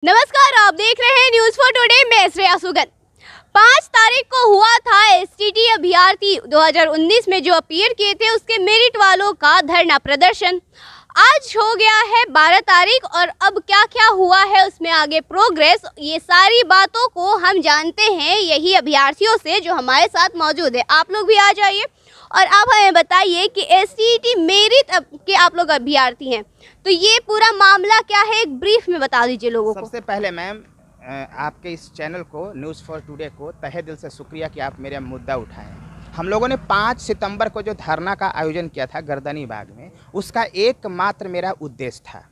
नमस्कार, आप देख रहे हैं न्यूज़ फॉर टुडे। मैं श्रेया सुगन। 5 तारीख को हुआ था एसटीटी अभ्यर्थी 2019 में जो अपीयर किए थे उसके मेरिट वालों का धरना प्रदर्शन। आज हो गया है 12 तारीख और अब क्या क्या हुआ है उसमें आगे प्रोग्रेस, ये सारी बातों को हम जानते हैं यही अभ्यर्थियों से जो हमारे साथ मौजूद है। आप लोग भी आ जाइए और आप हमें बताइए कि एसटीटी मेरिट के आप लोग अभ्यर्थी हैं, तो ये पूरा मामला क्या है, एक ब्रीफ में बता दीजिए लोगों को। सबसे पहले मैम, आपके इस चैनल को न्यूज़ फॉर टुडे को तहे दिल से शुक्रिया कि आप मेरा मुद्दा उठाएं। हम लोगों ने 5 सितंबर को जो धरना का आयोजन किया था गर्दनी बाग में, उसका एकमात्र मेरा उद्देश्य था,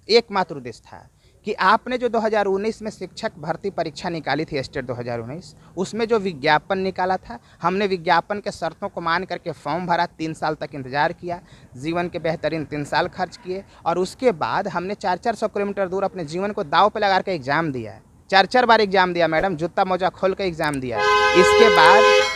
एकमात्र उद्देश्य था कि आपने जो 2019 में शिक्षक भर्ती परीक्षा निकाली थी स्टेट 2019, उसमें जो विज्ञापन निकाला था, हमने विज्ञापन के शर्तों को मान करके फॉर्म भरा, 3 साल तक इंतजार किया, जीवन के बेहतरीन 3 साल खर्च किए और उसके बाद हमने 400 किलोमीटर दूर अपने जीवन को दाव पे लगा के एग्ज़ाम दिया है। 4 बार एग्ज़ाम दिया मैडम, जूता मोजा खोल के एग्ज़ाम दिया है।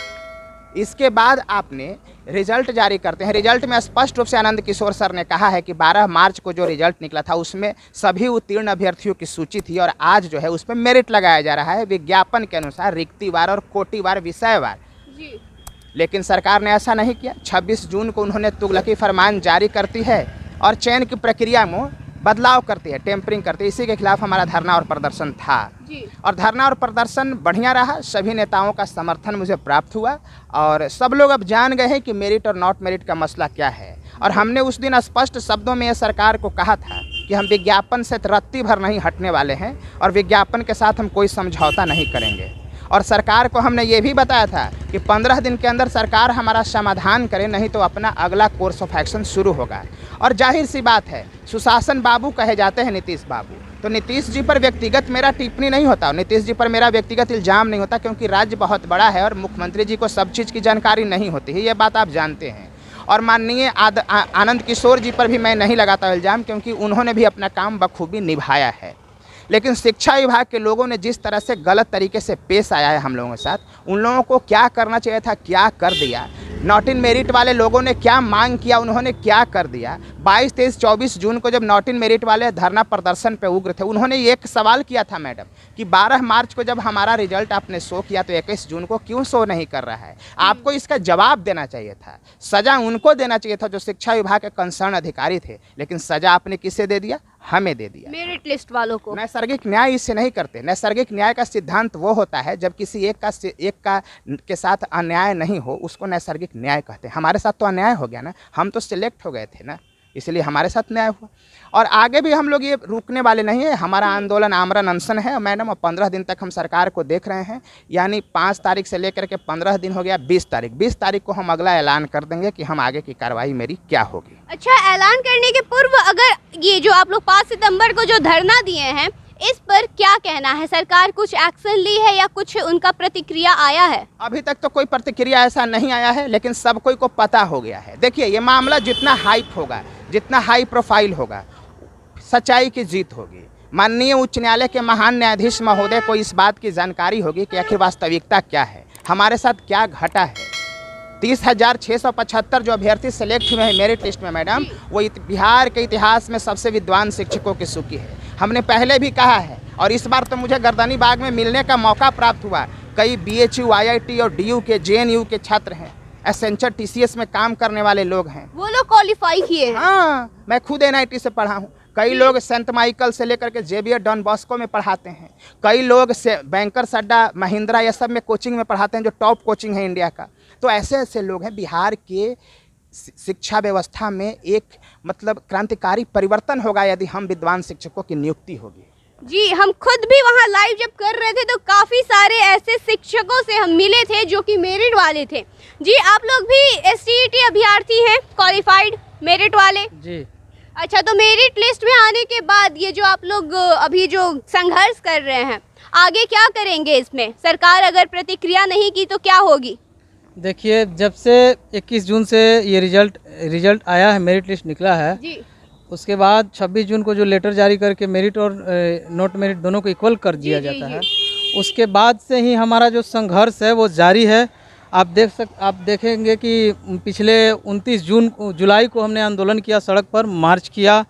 इसके बाद आपने रिजल्ट जारी करते हैं। रिजल्ट में स्पष्ट रूप से आनंद किशोर सर ने कहा है कि 12 मार्च को जो रिजल्ट निकला था उसमें सभी उत्तीर्ण अभ्यर्थियों की सूची थी और आज जो है उस पर मेरिट लगाया जा रहा है विज्ञापन के अनुसार, रिक्तिवार और कोटिवार, विषयवार। लेकिन सरकार ने ऐसा नहीं किया। 26 जून को उन्होंने तुगलकी फरमान जारी करती है और चयन की प्रक्रिया में बदलाव करती है, टेम्परिंग करती है। इसी के खिलाफ हमारा धरना और प्रदर्शन था और धरना और प्रदर्शन बढ़िया रहा। सभी नेताओं का समर्थन मुझे प्राप्त हुआ और सब लोग अब जान गए हैं कि मेरिट और नॉट मेरिट का मसला क्या है। और हमने उस दिन स्पष्ट शब्दों में सरकार को कहा था कि हम विज्ञापन से रत्ती भर नहीं हटने वाले हैं और विज्ञापन के साथ हम कोई समझौता नहीं करेंगे। और सरकार को हमने ये भी बताया था कि 15 दिन के अंदर सरकार हमारा समाधान करे, नहीं तो अपना अगला कोर्स ऑफ एक्शन शुरू होगा। और जाहिर सी बात है, सुशासन बाबू कहे जाते हैं नीतीश बाबू, तो नीतीश जी पर व्यक्तिगत मेरा टिप्पणी नहीं होता, नीतीश जी पर मेरा व्यक्तिगत इल्ज़ाम नहीं होता, क्योंकि राज्य बहुत बड़ा है और मुख्यमंत्री जी को सब चीज़ की जानकारी नहीं होती है, ये बात आप जानते हैं। और माननीय आनंद किशोर जी पर भी मैं नहीं लगाता इल्ज़ाम, क्योंकि उन्होंने भी अपना काम बखूबी निभाया है। लेकिन शिक्षा विभाग के लोगों ने जिस तरह से गलत तरीके से पेश आया है हम लोगों के साथ, उन लोगों को क्या करना चाहिए था, क्या कर दिया। नॉट इन मेरिट वाले लोगों ने क्या मांग किया, उन्होंने क्या कर दिया। 22, 23, 24 जून को जब नॉट इन मेरिट वाले धरना प्रदर्शन पे उग्र थे, उन्होंने एक सवाल किया था मैडम कि 12 मार्च को जब हमारा रिजल्ट आपने शो किया तो 21 जून को क्यों शो नहीं कर रहा है। आपको इसका जवाब देना चाहिए था, सज़ा उनको देना चाहिए था जो शिक्षा विभाग के कंसर्न अधिकारी थे, लेकिन सज़ा आपने किसे दे दिया, हमें दे दिया, मेरिट लिस्ट वालों को। नैसर्गिक न्याय इससे नहीं करते। नैसर्गिक न्याय का सिद्धांत वो होता है जब किसी एक का के साथ अन्याय नहीं हो, उसको नैसर्गिक न्याय कहते हैं। हमारे साथ तो अन्याय हो गया ना, हम तो सिलेक्ट हो गए थे ना, इसलिए हमारे साथ न्याय हुआ। और आगे भी हम लोग ये रुकने वाले नहीं है, हमारा आंदोलन आमरण अनशन है मैडम, और 15 दिन तक हम सरकार को देख रहे हैं। यानी 5 तारीख से लेकर के 15 दिन हो गया, 20 तारीख को हम अगला ऐलान कर देंगे कि हम आगे की कार्रवाई मेरी क्या होगी। अच्छा, ऐलान करने के पूर्व अगर ये जो आप लोग 5 सितंबर को जो धरना दिए हैं, इस पर क्या कहना है? सरकार कुछ एक्शन ली है या कुछ उनका प्रतिक्रिया आया है? अभी तक तो कोई प्रतिक्रिया ऐसा नहीं आया है, लेकिन सब कोई को पता हो गया है। देखिए, ये मामला जितना हाइप होगा, जितना हाई प्रोफाइल होगा, सच्चाई की जीत होगी। माननीय उच्च न्यायालय के महान न्यायाधीश महोदय को इस बात की जानकारी होगी कि आखिर वास्तविकता क्या है, हमारे साथ क्या घटा है। 30,675 जो अभ्यर्थी सेलेक्ट हुए हैं मेरिट लिस्ट में मैडम, वो बिहार के इतिहास में सबसे विद्वान शिक्षकों की सूची है। हमने पहले भी कहा है और इस बार तो मुझे गर्दनी बाग में मिलने का मौका प्राप्त हुआ। कई BHU, IIT और DU के, JNU के छात्र हैं, एसेंचर TCS में काम करने वाले लोग हैं, वो लोग क्वालिफाई किए हैं। हाँ, मैं खुद NIT से पढ़ा हूँ। कई लोग सेंट माइकल से लेकर के जेवियर डॉन बॉस्को में पढ़ाते हैं। कई लोग से बैंकर्स अड्डा, महिंद्रा, ये सब में कोचिंग में पढ़ाते हैं, जो टॉप कोचिंग है इंडिया का। तो ऐसे ऐसे लोग हैं। बिहार के शिक्षा व्यवस्था में एक मतलब क्रांतिकारी परिवर्तन होगा यदि हम विद्वान शिक्षकों की नियुक्ति होगी। जी, हम खुद भी वहाँ लाइव जब कर रहे थे तो काफ़ी सारे ऐसे शिक्षकों से हम मिले थे जो कि मेरिट वाले थे। जी, आप लोग भी एसटीटी अभ्यर्थी हैं, क्वालिफाइड मेरिट वाले? जी। अच्छा, तो मेरिट लिस्ट में आने के बाद ये जो आप लोग अभी जो संघर्ष कर रहे हैं, आगे क्या करेंगे इसमें? सरकार अगर प्रतिक्रिया नहीं की तो क्या होगी? देखिए, जब से 21 जून से ये रिजल्ट आया है, मेरिट लिस्ट निकला है जी, उसके बाद 26 जून को जो लेटर जारी करके मेरिट और नॉट मेरिट दोनों को इक्वल कर दिया जाता है, उसके बाद से ही हमारा जो संघर्ष है वो जारी है। आप देखेंगे कि पिछले 29 जुलाई को हमने आंदोलन किया, सड़क पर मार्च किया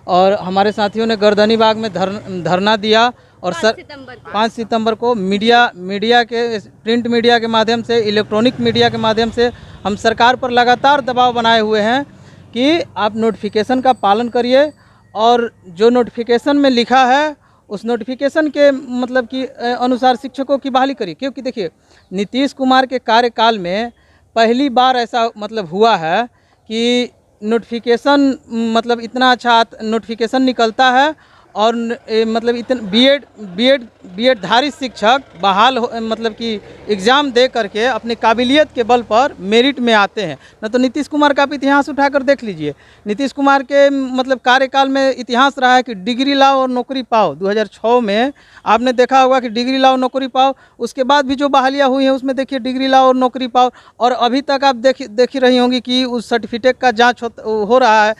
और हमारे साथियों ने गर्दनी बाग में धरना दिया और 5 सितंबर को मीडिया के प्रिंट मीडिया के माध्यम से, इलेक्ट्रॉनिक मीडिया के माध्यम से हम सरकार पर लगातार दबाव बनाए हुए हैं कि आप नोटिफिकेशन का पालन करिए और जो नोटिफिकेशन में लिखा है उस नोटिफिकेशन के मतलब कि अनुसार शिक्षकों की बहाली करिए। क्योंकि देखिए, नीतीश कुमार के कार्यकाल में पहली बार ऐसा मतलब हुआ है कि नोटिफिकेशन मतलब इतना अच्छा नोटिफिकेशन निकलता है और मतलब इतने बीएड धारी शिक्षक बहाल मतलब कि एग्ज़ाम दे करके अपनी काबिलियत के बल पर मेरिट में आते हैं। न तो नीतीश कुमार का आप इतिहास उठाकर देख लीजिए। नीतीश कुमार के मतलब कार्यकाल में इतिहास रहा है कि डिग्री लाओ और नौकरी पाओ। 2006 में आपने देखा होगा कि डिग्री लाओ नौकरी पाओ। उसके बाद भी जो बहालियाँ हुई हैं उसमें देखिए डिग्री लाओ और नौकरी पाओ, और अभी तक आप देख ही रही होंगी कि उस सर्टिफिकेट का जाँच हो रहा है।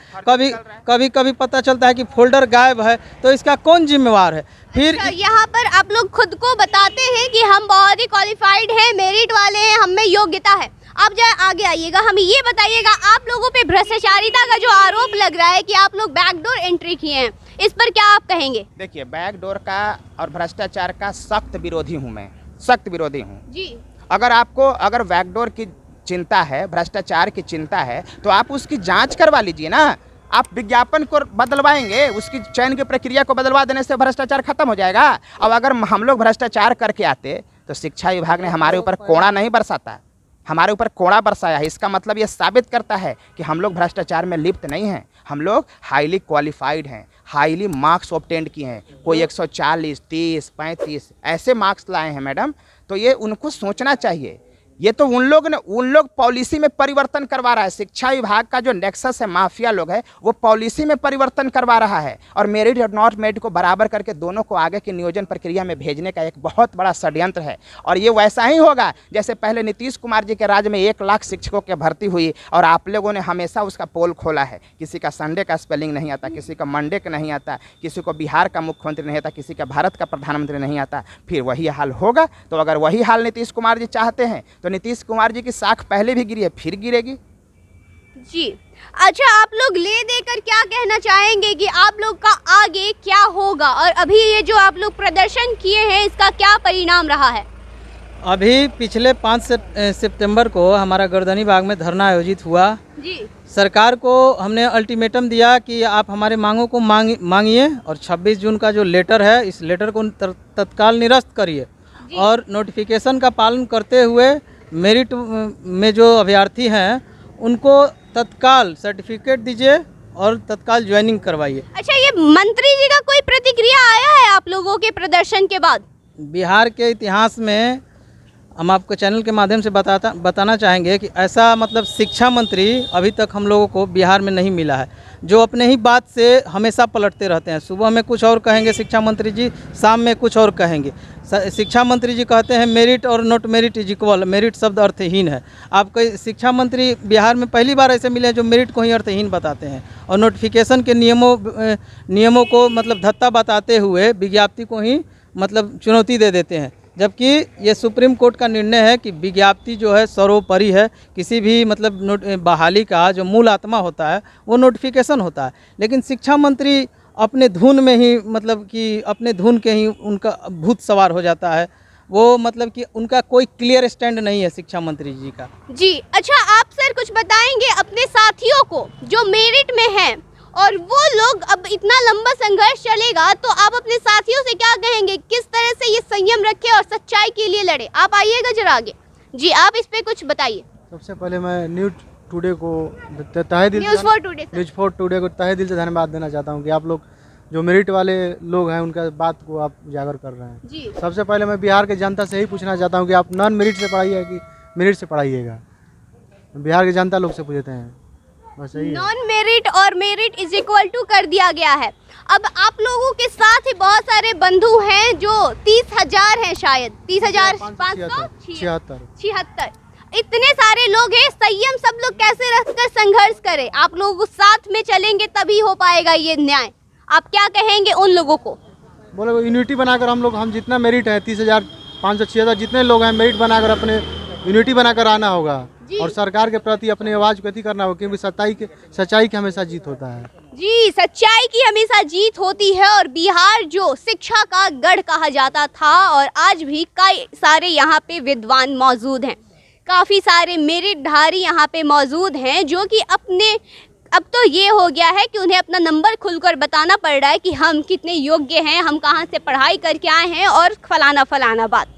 कभी पता चलता है कि फोल्डर गायब है, तो इसका कौन जिम्मेवार है? फिर यहाँ पर आप लोग खुद को बताते हैं कि हम बहुत ही क्वालिफाइड हैं, मेरिट वाले हैं, हम में योग्यता है। आप जाए आगे आइएगा, हमें ये बताइएगा, आप लोगों पे भ्रष्टाचारिता का जो आरोप लग रहा है कि आप लोग बैकडोर एंट्री किए हैं, इस पर क्या आप कहेंगे? देखिए, बैकडोर का और भ्रष्टाचार का सख्त विरोधी हूँ मैं, सख्त विरोधी हूँ जी। अगर बैकडोर की चिंता है, भ्रष्टाचार की चिंता है, तो आप उसकी जाँच करवा लीजिए ना। आप विज्ञापन को बदलवाएंगे, उसकी चयन की प्रक्रिया को बदलवा देने से भ्रष्टाचार खत्म हो जाएगा। अब अगर हम लोग भ्रष्टाचार करके आते तो शिक्षा विभाग ने हमारे ऊपर कोड़ा नहीं बरसाता, हमारे ऊपर कोड़ा बरसाया है। इसका मतलब ये साबित करता है कि हम लोग भ्रष्टाचार में लिप्त नहीं हैं। हम लोग हाईली क्वालिफाइड हैं, हाईली मार्क्स ऑब्टेंड किए हैं। कोई 140, 30, 35 ऐसे मार्क्स लाए हैं मैडम। तो ये उनको सोचना चाहिए। ये तो उन लोग पॉलिसी में परिवर्तन करवा रहा है। शिक्षा विभाग का जो नेक्सस है, माफिया लोग है, वो पॉलिसी में परिवर्तन करवा रहा है और मेरिट और नॉट मेरिट को बराबर करके दोनों को आगे की नियोजन प्रक्रिया में भेजने का एक बहुत बड़ा षड्यंत्र है। और ये वैसा ही होगा जैसे पहले नीतीश कुमार जी के राज में 1 लाख शिक्षकों की भर्ती हुई और आप लोगों ने हमेशा उसका पोल खोला है। किसी का संडे का स्पेलिंग नहीं आता, किसी का मंडे का नहीं आता, किसी को बिहार का मुख्यमंत्री नहीं आता, किसी का भारत का प्रधानमंत्री नहीं आता। फिर वही हाल होगा। तो अगर वही हाल नीतीश कुमार जी चाहते हैं तो नीतीश कुमार जी की साख पहले भी गिरी है, फिर गिरेगी। जी अच्छा, आप लोग ले देकर क्या कहना चाहेंगे कि आप लोग का आगे क्या होगा, और अभी ये जो आप लोग प्रदर्शन किए हैं इसका क्या परिणाम रहा है? अभी पिछले 5 सितंबर को हमारा गर्दनी बाग में धरना आयोजित हुआ। जी। सरकार को हमने अल्टीमेटम दिया कि आप हमारे मांगों को मांगिए और 26 जून का जो लेटर है, इस लेटर को तत्काल निरस्त करिए और नोटिफिकेशन का पालन करते हुए मेरिट में जो अभ्यर्थी हैं उनको तत्काल सर्टिफिकेट दीजिए और तत्काल ज्वाइनिंग करवाइए। अच्छा, ये मंत्री जी का कोई प्रतिक्रिया आया है आप लोगों के प्रदर्शन के बाद? बिहार के इतिहास में हम आपको चैनल के माध्यम से बताना चाहेंगे कि ऐसा मतलब शिक्षा मंत्री अभी तक हम लोगों को बिहार में नहीं मिला है, जो अपने ही बात से हमेशा पलटते रहते हैं। सुबह में कुछ और कहेंगे शिक्षा मंत्री जी, शाम में कुछ और कहेंगे। शिक्षा मंत्री जी कहते हैं मेरिट और not merit is equal, merit शब्द अर्थहीन है। आपको शिक्षा मंत्री बिहार में पहली बार ऐसे मिले हैं जो मेरिट को ही अर्थहीन बताते हैं और नोटिफिकेशन के नियमों को मतलब धत्ता बताते हुए विज्ञप्ति को ही मतलब चुनौती दे देते हैं। जबकि ये सुप्रीम कोर्ट का निर्णय है कि विज्ञप्ति जो है सर्वोपरि है। किसी भी मतलब बहाली का जो मूल आत्मा होता है वो नोटिफिकेशन होता है। लेकिन शिक्षा मंत्री अपने धुन में ही मतलब कि अपने धुन के ही उनका भूत सवार हो जाता है। वो मतलब कि उनका कोई क्लियर स्टैंड नहीं है शिक्षा मंत्री जी का। जी अच्छा, आप सर कुछ बताएंगे अपने साथियों को जो मेरिट में हैं और वो लोग, अब इतना लंबा संघर्ष चलेगा तो आप अपने साथियों से क्या कहेंगे, किस तरह से ये संयम रखें और सच्चाई के लिए लड़े? आप आइएगा जरा आगे। जी, आप इस पे कुछ बताइए। सबसे पहले मैं न्यूज़ टुडे को तहे दिल न्यूज़ फॉर टुडे को तहे दिल से धन्यवाद देना चाहता हूं कि आप लोग जो मेरिट वाले लोग हैं उनका बात को आप उजागर कर रहे हैं। जी। सबसे पहले मैं बिहार के जनता से यही पूछना चाहता हूं कि आप नॉन मेरिट से पढ़ाइए कि मेरिट से पढ़ाइएगा। बिहार की जनता लोग से पूछते हैं, बस यही है। नॉन मेरिट और मेरिट इज इक्वल टू कर दिया गया है। अब आप लोगों के साथ ही बहुत सारे बंधु हैं जो 30,000 हैं, शायद 30,576 इतने सारे लोग हैं। संयम सब लोग कैसे रखकर संघर्ष करें? आप लोग साथ में चलेंगे तभी हो पाएगा ये न्याय। आप क्या कहेंगे उन लोगों को? बोले यूनिटी बनाकर हम जितना मेरिट है 30,576 जितने लोग हैं मेरिट बनाकर अपने यूनिटी बनाकर आना होगा और सरकार के प्रति अपनी आवाज़ को अति करना होगा, क्योंकि सच्चाई की हमेशा जीत होता है। जी, सच्चाई की हमेशा जीत होती है और बिहार जो शिक्षा का गढ़ कहा जाता था और आज भी कई सारे यहाँ पे विद्वान मौजूद हैं, काफ़ी सारे मेरिटधारी यहाँ पे मौजूद हैं जो कि अब तो ये हो गया है कि उन्हें अपना नंबर खुलकर बताना पड़ रहा है कि हम कितने योग्य हैं, हम कहाँ से पढ़ाई करके आए हैं और फलाना फलाना बात।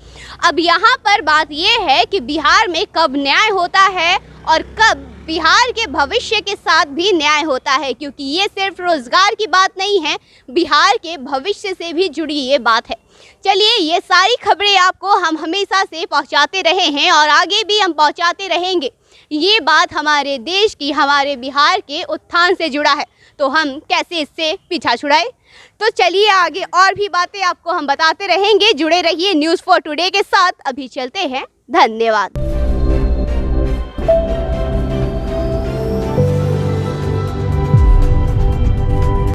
अब यहाँ पर बात ये है कि बिहार में कब न्याय होता है और कब बिहार के भविष्य के साथ भी न्याय होता है, क्योंकि ये सिर्फ रोज़गार की बात नहीं है, बिहार के भविष्य से भी जुड़ी ये बात है। चलिए, ये सारी खबरें आपको हम हमेशा से पहुंचाते रहे हैं और आगे भी हम पहुंचाते रहेंगे। ये बात हमारे देश की, हमारे बिहार के उत्थान से जुड़ा है, तो हम कैसे इससे पीछा छुड़ाएं। तो चलिए, आगे और भी बातें आपको हम बताते रहेंगे। जुड़े रहिए न्यूज़ फॉर टुडे के साथ। अभी चलते हैं, धन्यवाद।